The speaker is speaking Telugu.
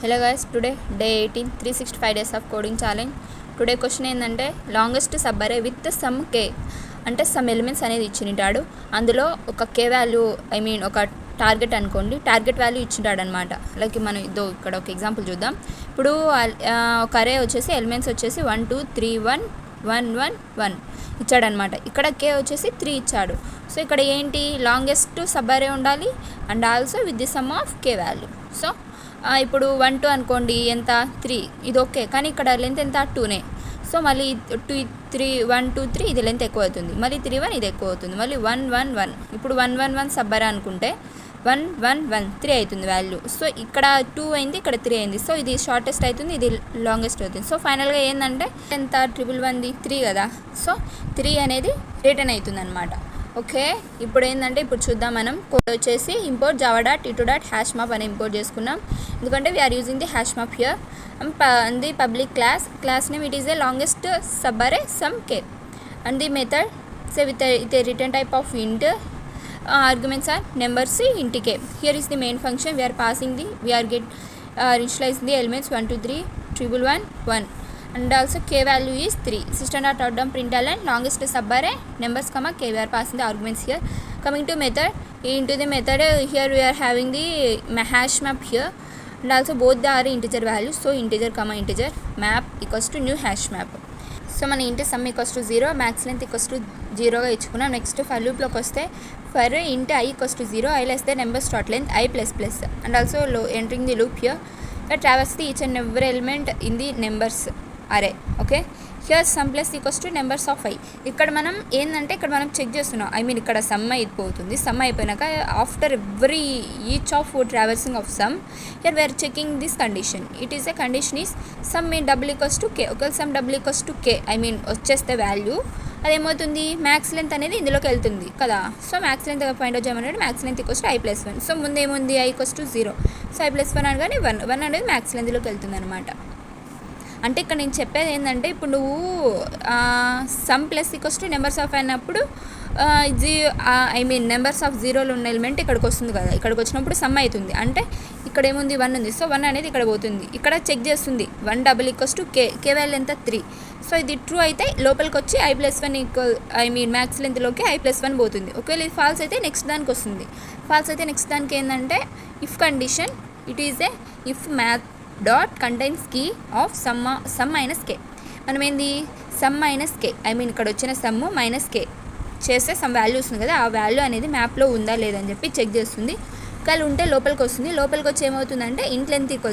Hello guys, today day 18 365 days of coding challenge. Today question ఏంటంటే లాంగెస్ట్ సబ్ అరే విత్ సమ్ k అంటే సమ్ ఎలిమెంట్స్ అనేది ఇచ్చినిటాడు. అందులో ఒక k వాల్యూ ఒక టార్గెట్ అనుకోండి, టార్గెట్ వాల్యూ ఇచ్చింటాడు అనమాట. లైక్ మనం ఇక్కడ ఒక ఎగ్జాంపుల్ చూద్దాం. ఇప్పుడు ఒక అరే వచ్చేసి ఎలిమెంట్స్ వచ్చేసి 1 2 3 1 1 1 1 ఇచ్చాడనమాట. ఇక్కడ k వచ్చేసి 3 ఇచ్చాడు. సో ఇక్కడ ఏంటి, లాంగెస్ట్ సబ్ అరే ఉండాలి and also with the some of k value. So ఇప్పుడు 1 2 అనుకోండి, ఎంత 3, ఇది ఓకే, కానీ ఇక్కడ లెంత్ ఎంత 2నే. సో మళ్ళీ 2 3 1 2 3 ఇది లెంత్ ఎక్కువ అవుతుంది, మళ్ళీ 3 1 ఇది ఎక్కువ అవుతుంది, మళ్ళీ 1 1 1. ఇప్పుడు 1 1 1 సబ్బరా అనుకుంటే 1 1 1 3 అవుతుంది వాల్యూ. సో ఇక్కడ 2 అయింది, ఇక్కడ 3 అయింది. సో ఇది షార్టెస్ట్ అవుతుంది, ఇది లాంగెస్ట్ అవుతుంది. సో ఫైనల్గా ఏంటంటే ఎంత 111 3 కదా. సో 3 అనేది రిటర్న్ అవుతుంది అనమాట. ఓకే, ఇప్పుడు ఏంటంటే ఇప్పుడు చూద్దాం. మనం కోడ్ వచ్చేసి import Java dot util dot hash map అని ఇంపోర్ట్ చేసుకున్నాం, ఎందుకంటే we are using the hash map here. The public class name it is the longest subarray sum k and the method say with a return type of int. Arguments are numbers c int k. Here is the main function. We are initializing the elements 1 2 3 1 1 and also k value is 3. System.out.println longest sub array numbers comma k. We are passing the arguments here. Coming to method, into the method here we are having the hash map here and also both the are integer values. So integer comma integer map equals to new hash map. So మన ఇంటి sum equals to 0, max length equals to 0గా ఇచ్చుకున్నాం. నెక్స్ట్ ఫర్ లూప్లోకి వస్తే for int I equals to 0, I less the number start length I plus plus and also entering the loop here traverse the each and every element in the numbers array. Okay, here sum plus equals to numbers of I. ఇక్కడ మనం ఏంటంటే ఇక్కడ మనం చెక్ చేస్తున్నాం, ఇక్కడ సమ్ అయిపోతుంది. సమ్ అయిపోయినాక after every each of traversing of sum here we are checking this condition. It is a condition is sum double equals to K. ఒకవేళ sum double equals to K వచ్చేస్తే వాల్యూ అదేమవుతుంది, మ్యాక్స్ లెంత్ అనేది ఇందులోకి వెళ్తుంది కదా. So max length find out చేయమన్నాడు, max length equals to I plus 1. So ముందు ఏముంది, I equals to 0. So I plus 1 అనగానే 1 అనేది మ్యాక్స్ లెంత్లోకి వెళ్తుంది అనమాట. అంటే ఇక్కడ నేను చెప్పేది ఏంటంటే, ఇప్పుడు నువ్వు some plus equals to numbers of అయినప్పుడు నెంబర్స్ ఆఫ్ 0లో ఉన్న ఎలిమెంట్ ఇక్కడికి వస్తుంది కదా. ఇక్కడికి వచ్చినప్పుడు సమ్ అవుతుంది, అంటే ఇక్కడ ఏముంది 1 ఉంది. సో 1 అనేది ఇక్కడ పోతుంది, ఇక్కడ చెక్ చేస్తుంది 1 double equals to K value ఎంత 3. సో ఇది ట్రూ అయితే లోపలికి వచ్చి ఐ ప్లస్ 1 ఈక్వల్ మ్యాక్స్ లెంత్లోకి ఐ ప్లస్ 1 పోతుంది. ఒకవేళ ఇది ఫాల్స్ అయితే నెక్స్ట్ దానికి వస్తుంది. ఫాల్స్ అయితే నెక్స్ట్ దానికి ఏంటంటే if condition, it is a if math dot contains key of sum minus k. మనం ఏంది సమ్ మైనస్ కే, ఇక్కడ వచ్చిన సమ్ మైనస్ కే చేస్తే సమ్ వాల్యూ వస్తుంది కదా, ఆ వాల్యూ అనేది మ్యాప్లో ఉందా లేదని చెప్పి చెక్ చేస్తుంది. ఒకవేళ ఉంటే లోపలికి వస్తుంది. లోపలికి వచ్చి ఏమవుతుందంటే ఇంట్ లెంత్ ఈక్వల్